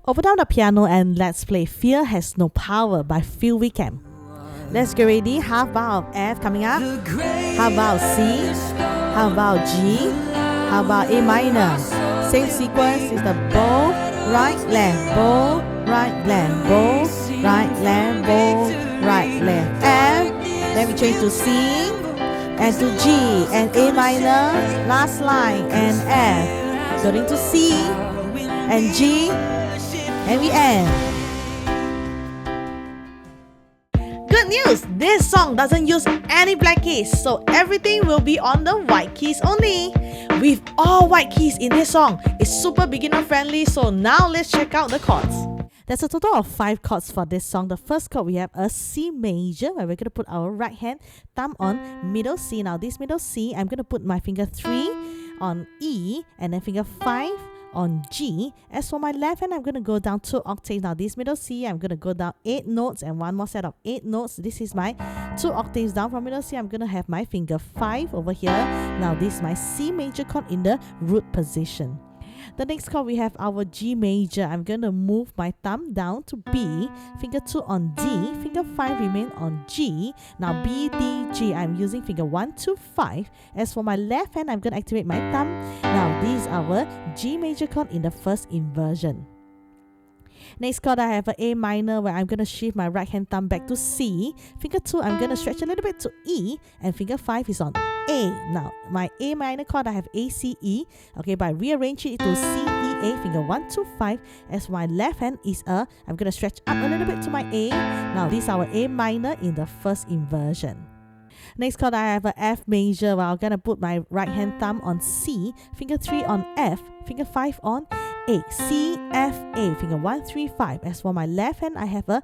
Open down the piano and let's play Fear Has No Power by Phil Wickham. Let's get ready. Half bar of F coming up. Half bar of C. Half bar of G. Half bar A minor. Same sequence is the bow, right, left, bow, right, left, bow, right, left, bow, right, left. F. Then we change to C and to G and A minor. Last line and F. Going to C and G. And we end. Good news! This song doesn't use any black keys, so everything will be on the white keys only. With all white keys in this song, it's super beginner friendly, so now let's check out the chords. There's a total of 5 chords for this song. The first chord we have a C major, where we're going to put our right hand thumb on middle C. Now this middle C, I'm going to put my finger 3 on E and then finger 5 on G. As for my left hand, I'm going to go down 2 octaves. Now this middle C, I'm going to go down 8 notes and one more set of 8 notes. This is my 2 octaves down from middle C. I'm going to have my finger 5 over here. Now this is my C major chord in the root position. The next chord we have our G major. I'm going to move my thumb down to B, finger 2 on D, finger 5 remain on G. Now B, D, G, I'm using finger 1, 2, 5. As for my left hand, I'm going to activate my thumb. Now this is our G major chord in the first inversion. Next chord I have an A minor, where I'm going to shift my right hand thumb back to C. Finger 2 I'm going to stretch a little bit to E, and finger 5 is on A. Now my A minor chord I have A, C, E. Okay, but I rearrange it to C, E, A, finger 1, 2, 5. As my left hand is I'm going to stretch up a little bit to my A. Now this is our A minor in the first inversion. Next chord I have a F major, where I'm going to put my right hand thumb on C, finger 3 on F, finger 5 on A. C, F, A, finger 1, 3, 5. As for my left hand, I have a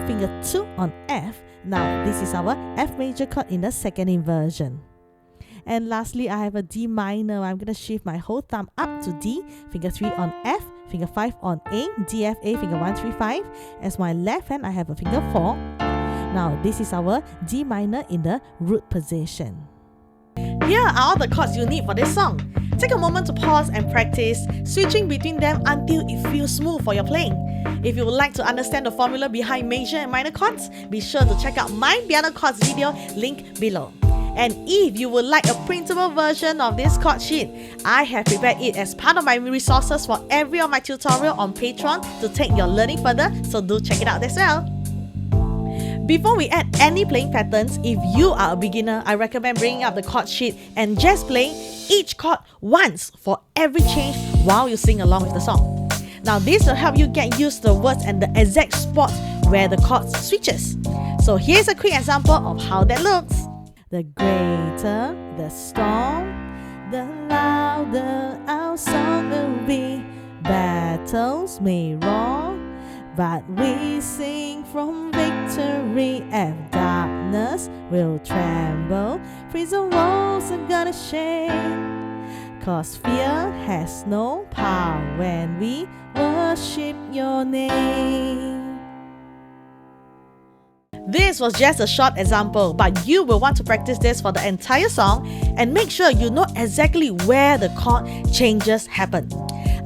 finger 2 on F. Now this is our F major chord in the second inversion. And lastly, I have a D minor. I'm going to shift my whole thumb up to D, finger 3 on F, finger 5 on A, D, F, A, finger 1, 3, 5. As my left hand, I have a finger 4. Now this is our D minor in the root position. Here are all the chords you need for this song. Take a moment to pause and practice switching between them until it feels smooth for your playing. If you would like to understand the formula behind major and minor chords, be sure to check out my piano chords video, link below. And if you would like a printable version of this chord sheet, I have prepared it as part of my resources for every of my tutorial on Patreon to take your learning further, so do check it out as well. Before we add any playing patterns, if you are a beginner, I recommend bringing up the chord sheet and just playing each chord once for every change while you sing along with the song. Now this will help you get used to the words and the exact spots where the chord switches. So here's a quick example of how that looks. The greater the storm, the louder our song will be. Battles may roar, but we sing from victory. F, darkness will tremble, prison walls are gonna shake, 'cause fear has no power when we worship your name. This was just a short example, but you will want to practice this for the entire song and make sure you know exactly where the chord changes happen.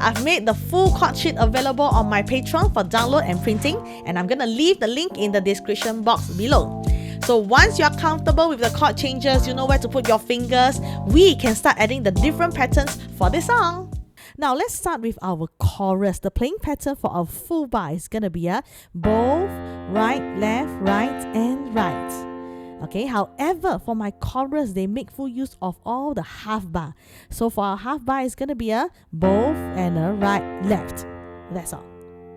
I've made the full chord sheet available on my Patreon for download and printing, and I'm gonna leave the link in the description box below. So once you're comfortable with the chord changes, you know where to put your fingers, we can start adding the different patterns for this song. Now let's start with our chorus. The playing pattern for our full bar is gonna be a both, right, left, right, and right. Okay, however, for my chorus, they make full use of all the half bar. So for our half bar, it's gonna be a both and a right, left. That's all.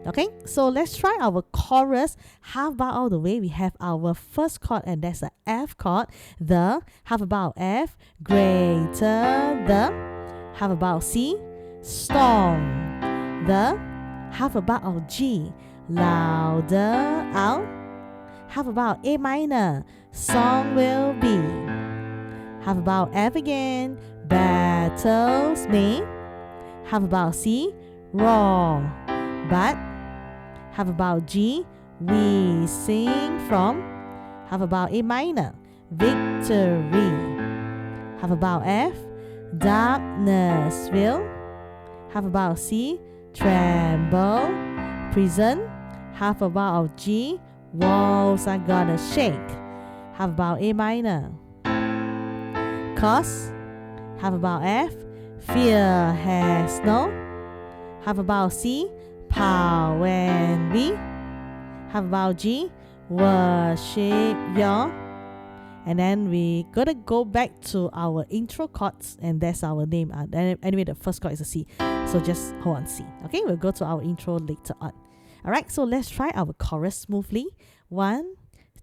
Okay, so let's try our chorus half bar all the way. We have our first chord, and that's the F chord. The half a bar of F, greater the half a bar of C, storm, the half a bar of G, louder out, half a bar of A minor, song will be, half a bar of F again, battles may, half a bar of C, roar, but half a bar of G, we sing from, half a bar of A minor, victory, half a bar of F, darkness will, half a bar of C, tremble, Prison. How about G? Walls are gonna shake. How about A minor? Cause. How about F? Fear has no. How about C? Power and B. How about G? Worship your. And then we gonna go back to our intro chords, and that's our name. Anyway, the first chord is a C, so just hold on C. Okay, we'll go to our intro later on. Alright, so let's try our chorus smoothly. 1,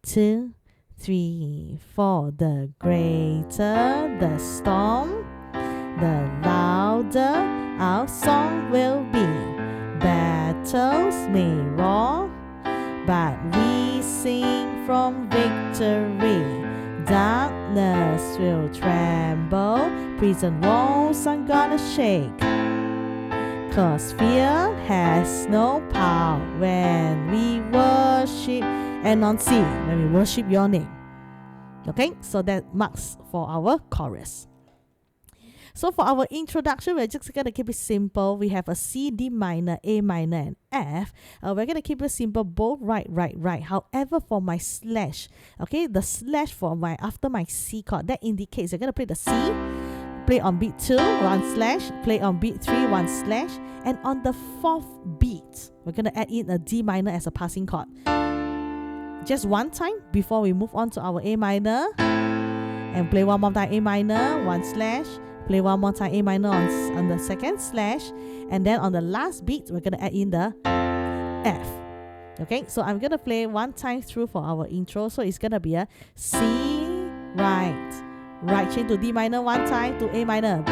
2, 3, 4. The greater the storm, the louder our song will be. Battles may roar, but we sing from victory. Darkness will tremble, prison walls are gonna shake. Cause fear has no power when we worship. And on C, when we worship your name. Okay, so that marks for our chorus. So for our introduction, we're just going to keep it simple. We have a C, D minor, A minor, and F. We're going to keep it simple, both right, right, right. However, for my slash, okay, the slash for my after my C chord, that indicates you're going to play the C, play on beat 2, 1 slash, play on beat 3, 1 slash, and on the 4th beat, we're going to add in a D minor as a passing chord. Just one time before we move on to our A minor, and play one more time A minor, 1 slash, play one more time A minor on the 2nd slash, and then on the last beat we're gonna add in the F. Okay, so I'm gonna play one time through for our intro. So it's gonna be a C, right, change to D minor one time to A minor,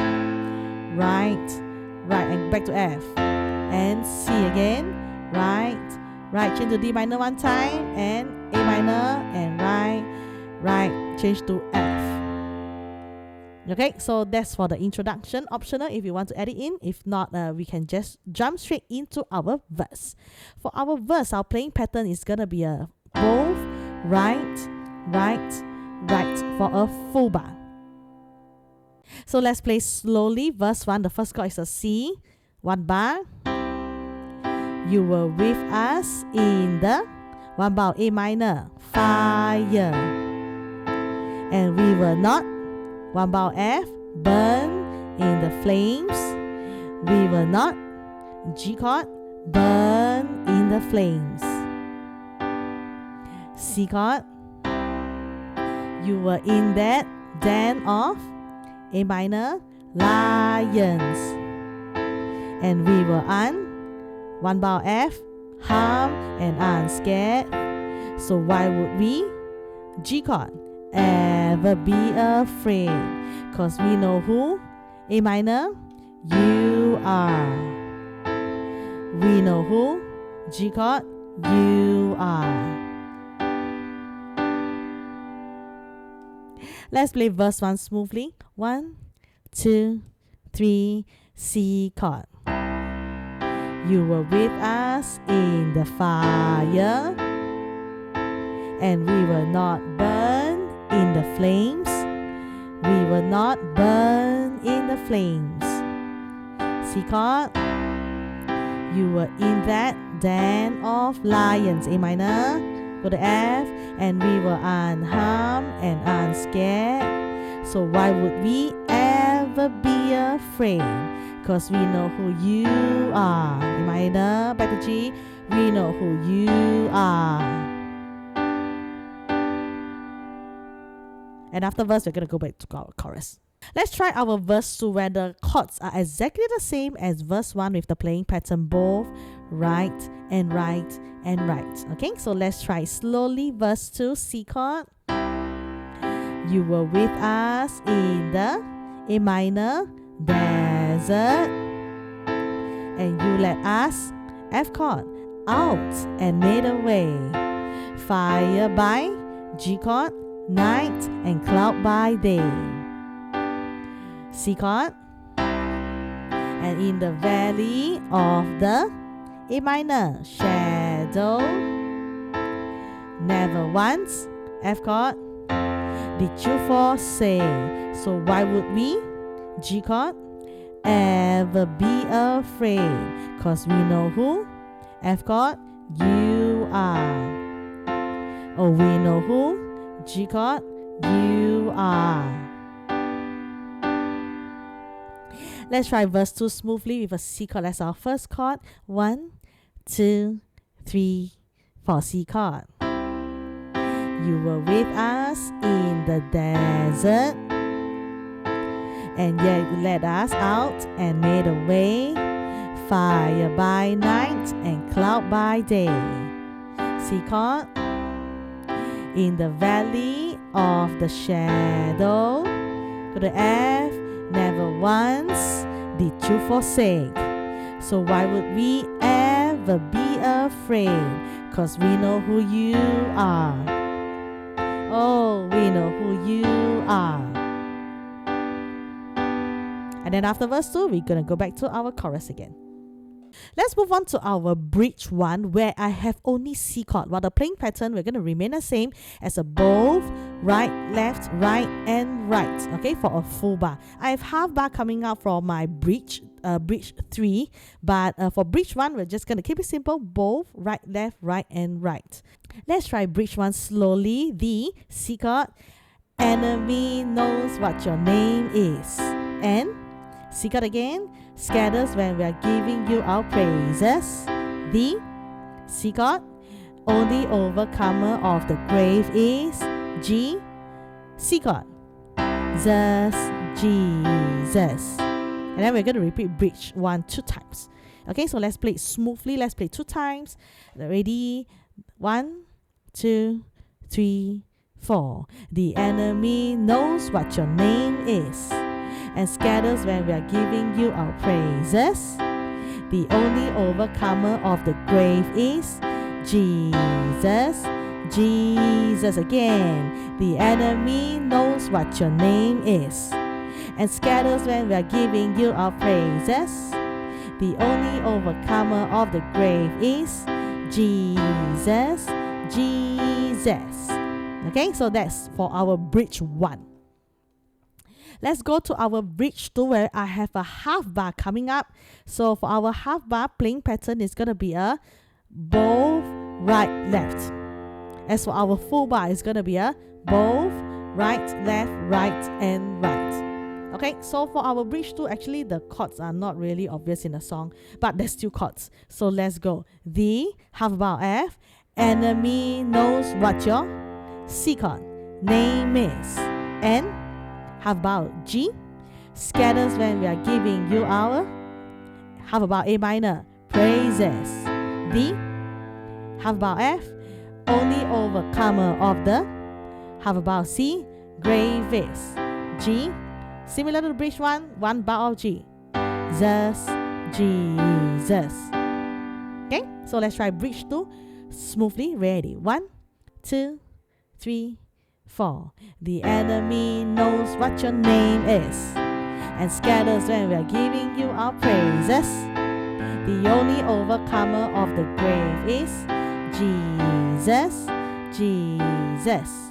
right, and back to F, and C again, right, change to D minor one time, and A minor, and right, change to F. Okay, so that's for the introduction. Optional if you want to add it in. If not, we can just jump straight into our verse. For our verse, our playing pattern is gonna be a both right for a full bar. So let's play slowly. Verse 1, the first chord is a C, 1 bar. You were with us in the 1 bar A minor, fire, and we were not. 1 bar F, burn in the flames. We were not. G chord, burn in the flames. C chord, you were in that den of A minor, lions, and we were 1 bar F, harm and unscared. So why would we? G chord, ever be afraid, cause we know who? A minor, you are. We know who? G chord, you are. Let's play verse 1 smoothly. 1, 2, 3, C chord. You were with us in the fire, and we were not burned in the flames. We will not burn in the flames. C chord, you were in that den of lions. A minor, go to F, and we were unharmed and unscared. So why would we ever be afraid? Cause we know who you are. A minor, back to G, we know who you are. And after verse, we're going to go back to our chorus. Let's try our verse 2 where the chords are exactly the same as verse 1 with the playing pattern both right and right and right. Okay, so let's try slowly. Verse 2, C chord. You were with us in the A minor desert, and you let us, F chord, out and made a way. Fire by G chord, night and cloud by day. C chord, and in the valley of the A minor shadow, never once, F chord, did you forsake. So why would we? G chord, ever be afraid, cause we know who? F chord, you are. Oh, we know who, G chord, you are. Let's try verse 2 smoothly with a C chord as our first chord. 1, 2, 3, 4, C chord. You were with us in the desert, and yet you led us out and made a way, fire by night and cloud by day. C chord. In the valley of the shadow, go to F, never once did you forsake. So why would we ever be afraid? 'Cause we know who you are. Oh, we know who you are. And then after verse 2, we're going to go back to our chorus again. Let's move on to our bridge 1, where I have only C chord. While the playing pattern, we're going to remain the same as a both, right, left, right, and right. Okay, for a full bar. I have half bar coming out from my bridge 3. But for bridge 1, we're just going to keep it simple. Both, right, left, right, and right. Let's try bridge 1 slowly. The C chord. Enemy knows what your name is. And C chord again. Scatters when we are giving you our praises. The C chord. Only overcomer of the grave is G. C chord. Jesus, Jesus. And then we're going to repeat bridge 1 2 times. Okay, so let's play it smoothly. Let's play 2 times. Ready? 1, 2, 3, 4. The enemy knows what your name is, and scatters when we are giving you our praises. The only overcomer of the grave is Jesus, Jesus again. The enemy knows what your name is, and scatters when we are giving you our praises. The only overcomer of the grave is Jesus, Jesus. Okay, so that's for our bridge 1. Let's go to our bridge 2, where I have a half bar coming up. So for our half bar playing pattern, it's going to be a both, right, left. As for our full bar, it's going to be a both, right, left, right, and right. Okay, so for our bridge 2, actually the chords are not really obvious in the song, but there's still chords. So let's go. The half bar F, enemy knows what your C chord name is, and half bar G, scatters when we are giving you our half bar A minor praises. D, half bar F, only overcomer of the half bar C, grave is. G, similar to the bridge 1, 1 bar of G. Jesus, Jesus. Okay, so let's try bridge 2 smoothly. Ready? 1, 2, 3, 4. The enemy knows what your name is, and scatters when we are giving you our praises. The only overcomer of the grave is Jesus, Jesus.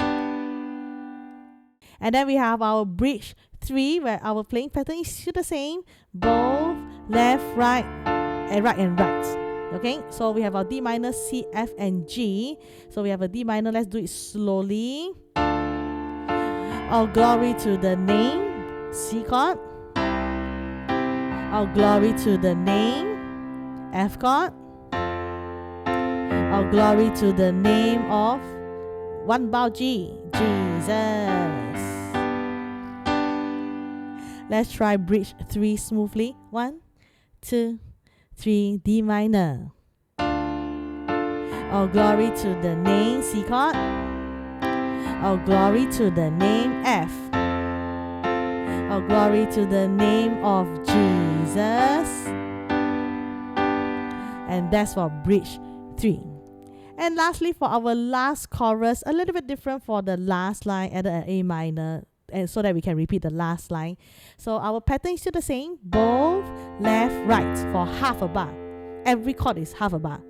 And then we have our bridge 3, where our playing pattern is still the same. Both, left, right, and right and right. Okay, so we have our D minor, C, F, and G. So we have a D minor. Let's do it slowly. All glory to the name, C chord. All glory to the name, F chord. All glory to the name of 1 bar G, Jesus. Let's try bridge 3 smoothly. 1, 2, 3, D minor. All glory to the name, C chord. All glory to the name, F. All glory to the name of Jesus. And that's for bridge 3. And lastly, for our last chorus, a little bit different for the last line, added an A minor, and so that we can repeat the last line. So our pattern is still the same. Both, left, right for half a bar. Every chord is half a bar.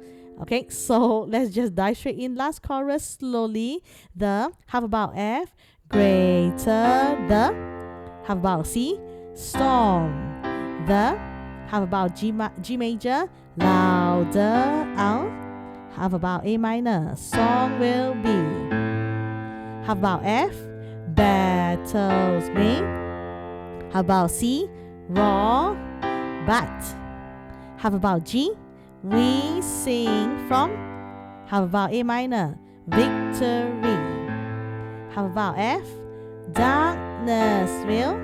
Okay, so let's just dive straight in. Last chorus slowly. The half a bar F, greater the half a bar C, storm. The How about G major? Louder out. How about A minor? Song will be. How about F? Battles may. How about C? Raw but. How about G? We sing from. How about A minor? Victory. How about F? Darkness will.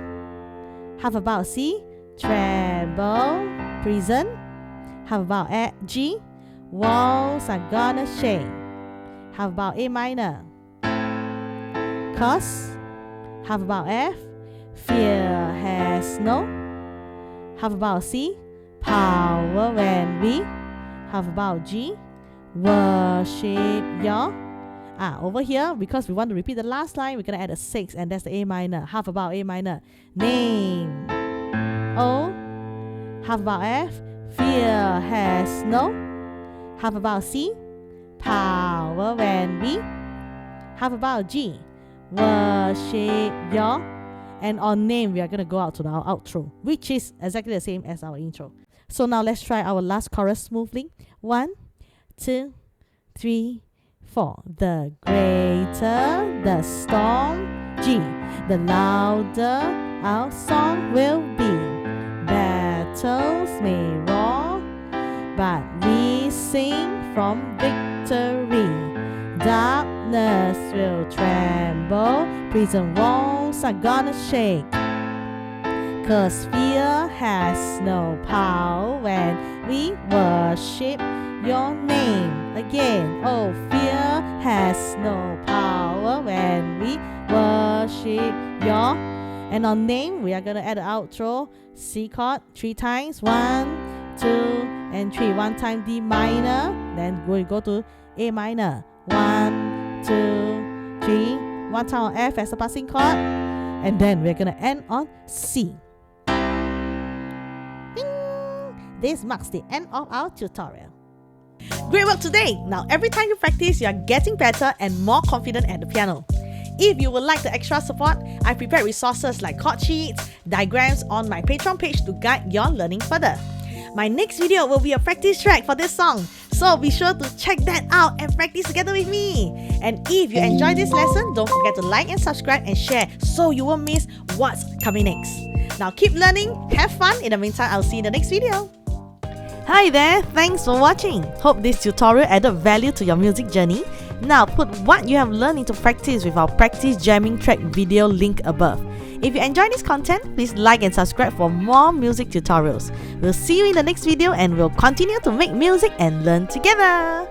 How about C? Treble, prison. How about G? Walls are gonna shake. How about A minor? Cause. How about F? Fear has no. How about C? Power when we. How about G? Worship your. Over here, because we want to repeat the last line, we're gonna add a 6, and that's the A minor. How about A minor? Name. O. How about F? Fear has no. How about C? Power when we. How about G? Worship your. And on name, we are going to go out to our outro, which is exactly the same as our intro. So now let's try our last chorus smoothly. 1, 2, 3, 4. The greater the storm, G. The louder our song will be. Battles may roar, but we sing from victory. Darkness will tremble, prison walls are gonna shake. 'Cause fear has no power when we worship your name. Again, oh, fear has no power when we worship your. And on name, we are gonna add an outro. C chord 3 times. 1, 2, and 3. 1 time D minor. Then we go to A minor. 1, 2, 3. 1 time on F as a passing chord. And then we're gonna end on C. Ding! This marks the end of our tutorial. Great work today! Now every time you practice, you are getting better and more confident at the piano. If you would like the extra support, I prepared resources like chord sheets, diagrams on my Patreon page to guide your learning further. My next video will be a practice track for this song, so be sure to check that out and practice together with me. And if you enjoyed this lesson, don't forget to like and subscribe and share so you won't miss what's coming next. Now keep learning, have fun. In the meantime, I'll see you in the next video. Hi there, thanks for watching. Hope this tutorial added value to your music journey. Now put what you have learned into practice with our practice jamming track video link above. If you enjoy this content, please like and subscribe for more music tutorials. We'll see you in the next video and we'll continue to make music and learn together.